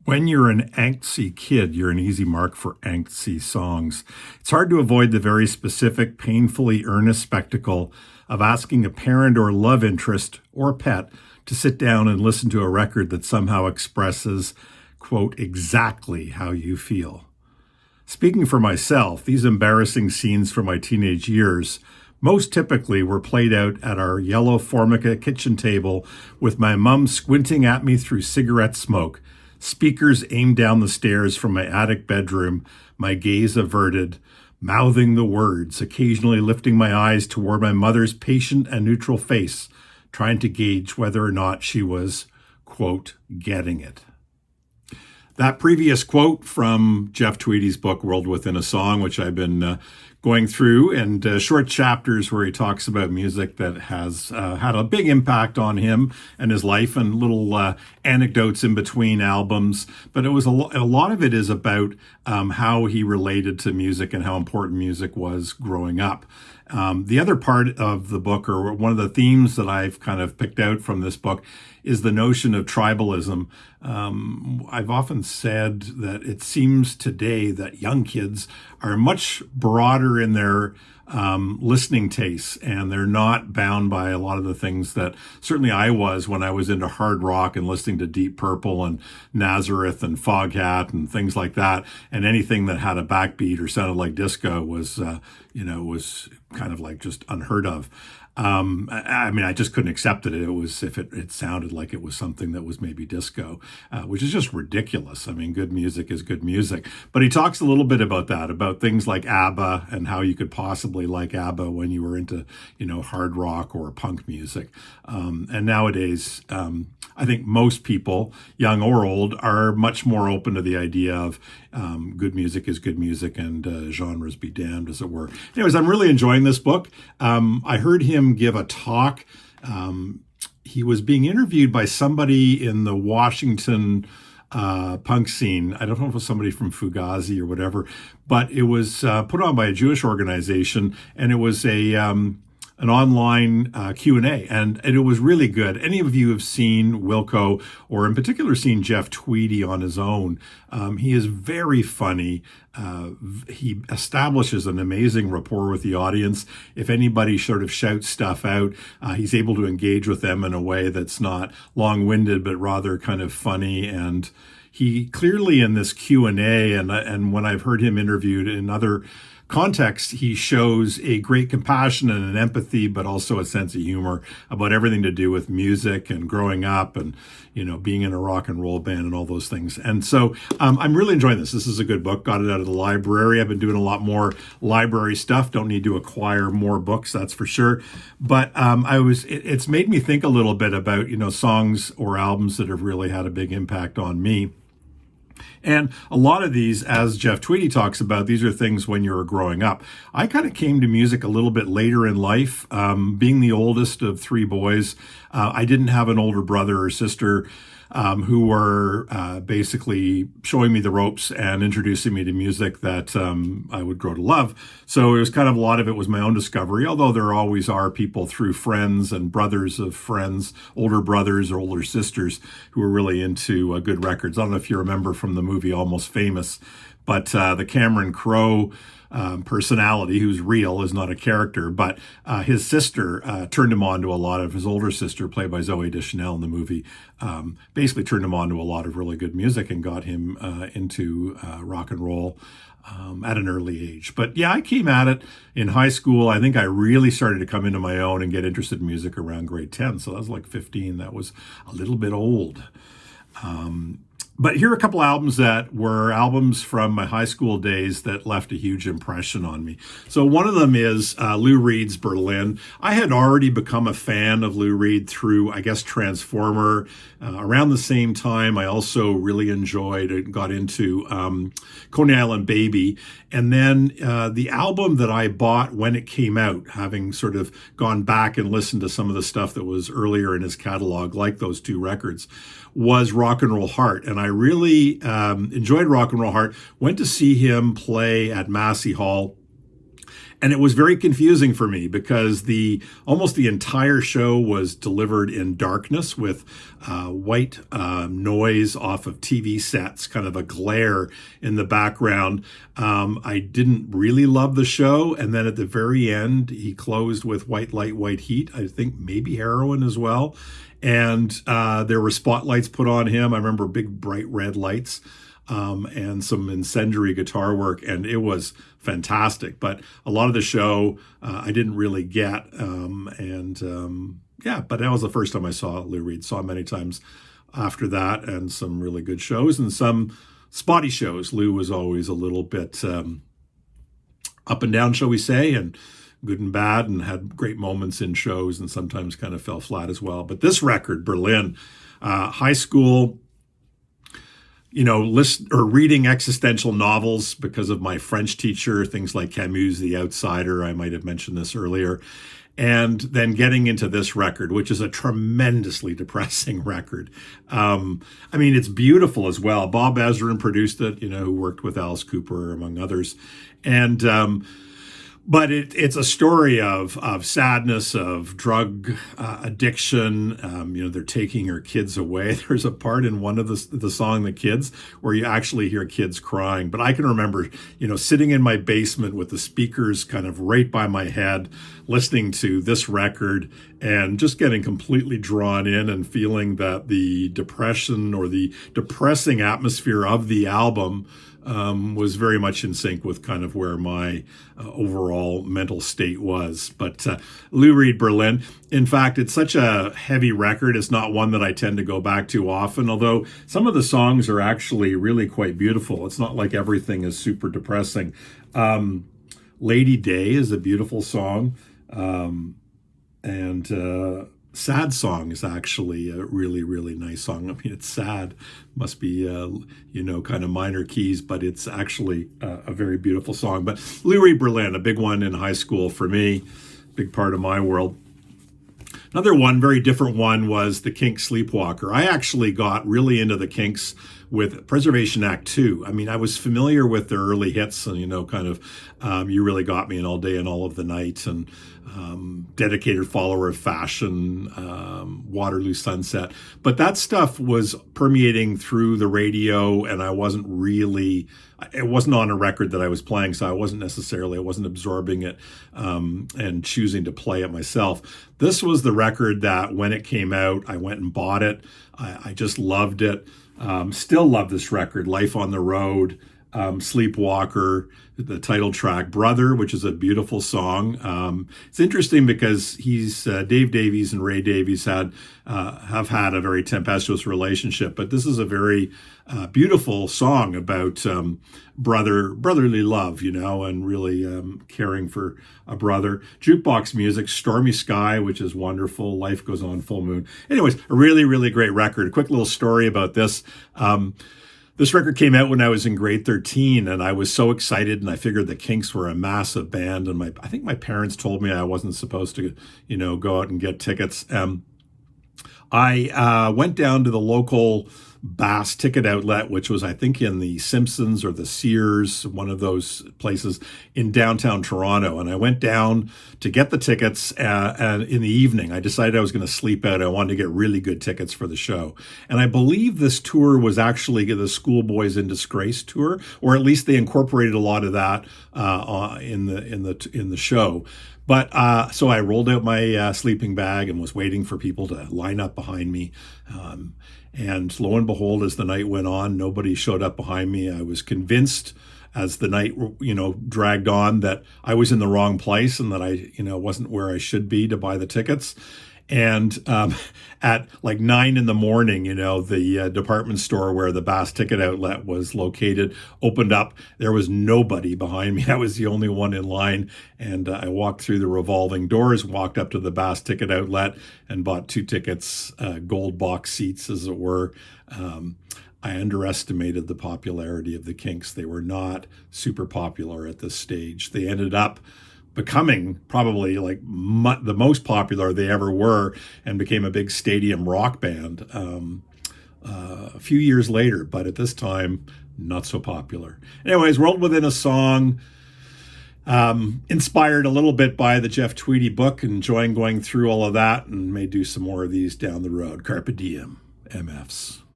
When you're an angsty kid, you're an easy mark for angsty songs. It's hard to avoid the very specific, painfully earnest spectacle of asking a parent or love interest or pet to sit down and listen to a record that somehow expresses, quote, exactly how you feel. Speaking for myself, these embarrassing scenes from my teenage years most typically were played out at our yellow Formica kitchen table with my mum squinting at me through cigarette smoke, speakers aimed down the stairs from my attic bedroom, my gaze averted, mouthing the words, occasionally lifting my eyes toward my mother's patient and neutral face, trying to gauge whether or not she was, quote, getting it. That previous quote from Jeff Tweedy's book, World Within a Song, which I've been going through, and short chapters where he talks about music that has had a big impact on him and his life, and little anecdotes in between albums. But it was a lot of it is about how he related to music and how important music was growing up. The other part of the book, or one of the themes that I've kind of picked out from this book, is the notion of tribalism. I've often said that it seems today that young kids are much broader in their listening tastes, and they're not bound by a lot of the things that certainly I was when I was into hard rock and listening to Deep Purple and Nazareth and Foghat and things like that. And anything that had a backbeat or sounded like disco was kind of like just unheard of. I mean, I just couldn't accept it. It was if it sounded like it was something that was maybe disco, which is just ridiculous. I mean, good music is good music. But he talks a little bit about that, about things like ABBA and how you could possibly like ABBA when you were into, hard rock or punk music. And nowadays, I think most people, young or old, are much more open to the idea of good music is good music and genres be damned, as it were. Anyways, I'm really enjoying this book. I heard him give a talk. He was being interviewed by somebody in the Washington punk scene. I don't know if it was somebody from Fugazi or whatever, but it was put on by a Jewish organization, and it was an online Q&A, and it was really good. Any of you have seen Wilco, or in particular seen Jeff Tweedy on his own, he is very funny. He establishes an amazing rapport with the audience. If anybody sort of shouts stuff out, he's able to engage with them in a way that's not long-winded, but rather kind of funny. And he clearly in this Q&A, and when I've heard him interviewed in other context, he shows a great compassion and an empathy, but also a sense of humor about everything to do with music and growing up and, being in a rock and roll band and all those things. And so I'm really enjoying this. This is a good book. Got it out of the library. I've been doing a lot more library stuff. Don't need to acquire more books, that's for sure. But it's made me think a little bit about, songs or albums that have really had a big impact on me. And a lot of these, as Jeff Tweedy talks about, these are things when you're growing up. I kind of came to music a little bit later in life. Being the oldest of three boys, I didn't have an older brother or sister who were basically showing me the ropes and introducing me to music that I would grow to love. So it was kind of a lot of it was my own discovery, although there always are people through friends and brothers of friends, older brothers or older sisters who are really into good records. I don't know if you remember from the movie Almost Famous, but the Cameron Crowe personality, who's real, is not a character, but his sister turned him on to a lot of, his older sister, played by Zooey Deschanel in the movie, basically turned him on to a lot of really good music and got him into rock and roll at an early age. But yeah, I came at it in high school. I think I really started to come into my own and get interested in music around grade 10. So that was like 15. That was a little bit old. But here are a couple albums that were albums from my high school days that left a huge impression on me. So one of them is Lou Reed's Berlin. I had already become a fan of Lou Reed through, I guess, Transformer. Around the same time, I also really enjoyed and got into Coney Island Baby. And then the album that I bought when it came out, having sort of gone back and listened to some of the stuff that was earlier in his catalog, like those two records, was Rock and Roll Heart. And I really enjoyed Rock and Roll Heart. Went to see him play at Massey Hall. And it was very confusing for me because almost the entire show was delivered in darkness with white noise off of TV sets, kind of a glare in the background. I didn't really love the show. And then at the very end, he closed with white light, white heat. I think maybe heroin as well. And there were spotlights put on him. I remember big bright red lights. And some incendiary guitar work, and it was fantastic. But a lot of the show I didn't really get, yeah. But that was the first time I saw Lou Reed. Saw him many times after that, and some really good shows and some spotty shows. Lou was always a little bit up and down, shall we say, and good and bad, and had great moments in shows, and sometimes kind of fell flat as well. But this record, Berlin, high school. Reading existential novels because of my French teacher, things like Camus' The Outsider, I might have mentioned this earlier, and then getting into this record, which is a tremendously depressing record. It's beautiful as well. Bob Ezrin produced it, who worked with Alice Cooper, among others. And but it's a story of sadness, of drug addiction. They're taking her kids away. There's a part in one of the song, The Kids, where you actually hear kids crying. But I can remember, sitting in my basement with the speakers kind of right by my head, listening to this record and just getting completely drawn in and feeling that the depression or the depressing atmosphere of the album was very much in sync with kind of where my overall mental state was. But Lou Reed, Berlin, in fact, it's such a heavy record. It's not one that I tend to go back to often, although some of the songs are actually really quite beautiful. It's not like everything is super depressing. Lady Day is a beautiful song. And Sad Song is actually a really, really nice song. I mean, it's sad, must be, kind of minor keys, but it's actually a very beautiful song. But Lou Reed, Berlin, a big one in high school for me, big part of my world. Another one, very different one, was the Kinks' Sleepwalker. I actually got really into the Kinks with Preservation Act 2. I mean, I was familiar with their early hits and, You Really Got Me and All Day and All of the Night and Dedicated Follower of Fashion, Waterloo Sunset. But that stuff was permeating through the radio, and it wasn't on a record that I was playing, so I wasn't absorbing it and choosing to play it myself. This was the record that when it came out, I went and bought it. I just loved it. Still love this record, Life on the Road, Sleepwalker, the title track, Brother, which is a beautiful song. It's interesting because Dave Davies and Ray Davies have had a very tempestuous relationship, but this is a very beautiful song about brotherly love, and really caring for a brother. Jukebox music, Stormy Sky, which is wonderful. Life Goes On, Full Moon. Anyways, a really, really great record. A quick little story about this. This record came out when I was in grade 13, and I was so excited, and I figured the Kinks were a massive band, and I think my parents told me I wasn't supposed to, go out and get tickets. I went down to the local Bass ticket outlet, which was, I think, in the Simpsons or the Sears, one of those places in downtown Toronto. And I went down to get the tickets, and in the evening, I decided I was going to sleep out. I wanted to get really good tickets for the show. And I believe this tour was actually the Schoolboys in Disgrace tour, or at least they incorporated a lot of that in the show. But so I rolled out my sleeping bag and was waiting for people to line up behind me. And lo and behold, as the night went on, nobody showed up behind me. I was convinced as the night, dragged on, that I was in the wrong place and that I, wasn't where I should be to buy the tickets. And at like 9 a.m, the department store where the Bass ticket outlet was located opened up. There was nobody behind me. I was the only one in line. And I walked through the revolving doors, walked up to the Bass ticket outlet and bought 2 tickets, gold box seats, as it were. I underestimated the popularity of the Kinks. They were not super popular at this stage. They ended up becoming probably like the most popular they ever were, and became a big stadium rock band a few years later, but at this time, not so popular. Anyways, World Within a Song. Inspired a little bit by the Jeff Tweedy book, enjoying going through all of that, and may do some more of these down the road. Carpe diem, MFs.